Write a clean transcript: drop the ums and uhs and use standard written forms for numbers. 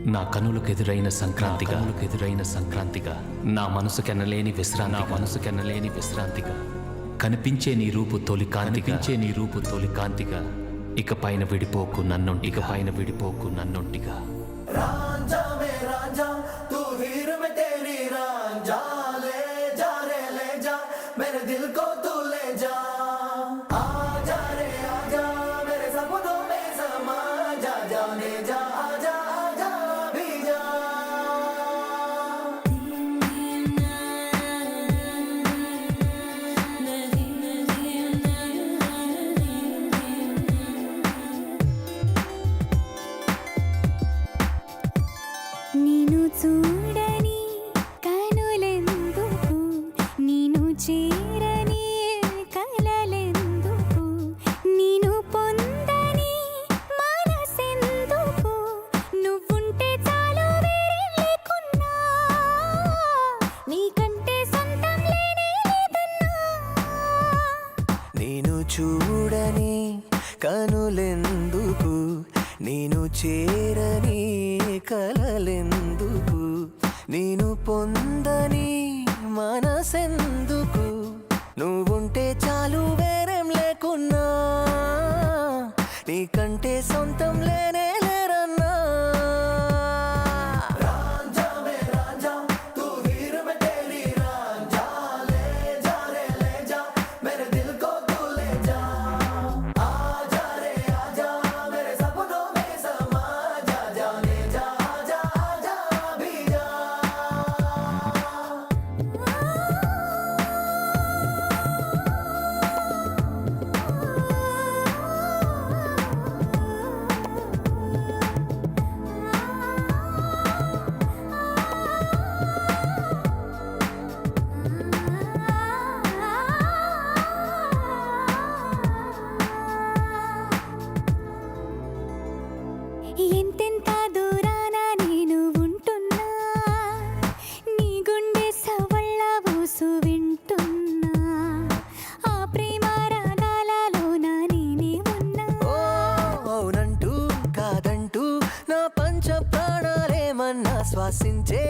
నా కనులకెదురైన సంక్రాంతిగా నా మనసుకెనలేని విశ్రాంతిగా కనిపించే నీ రూపు తొలి కాంతిగా ఇకపైన విడిపోకు నన్నొంటిగా रांझा में रांझा तू हीर में तेरी रांझा ले जा रे ले जा मेरे दिल को तू ले जा आजा रे आजा मेरे सपनों में समा जा जाने जा आजा आजा भी जा నిన్ను చూడని కనులెందుకు నిన్ను చేరని కలలెందుకు నిన్ను పొందని మనసెందుకు నువ్వుంటే చాలు వేరే లేకున్నా నీకంటే సొంతం లేనే లేదన్నా నేను చూడని కనులెందుకు నేను చేరని కలలెందుకు నేను పొందని మనసెందుకు నువ్వుంటే చాలు వేరేం లేకున్నా నీకంటే సొంతం లేనే లేరన్నా రాంझा में रांझा तू हीर में तेरी रांझा ले जा रे ले जा मेरे दिल को तू ले जा आजा रे आजा मेरे सपनों में समा जा जाने जा आजा आजा भी जा ఎంతెంత దూరాన నేను ఉంటున్నా నీ గుండె సవళ్ళ ఊసు వింటున్నా ఆ ప్రేమ రాగాలలోన నేనే ఉన్నా ఓ అవునంటూ కాదంటూ నా పంచ ప్రాణాలేమన్నా శ్వాసించే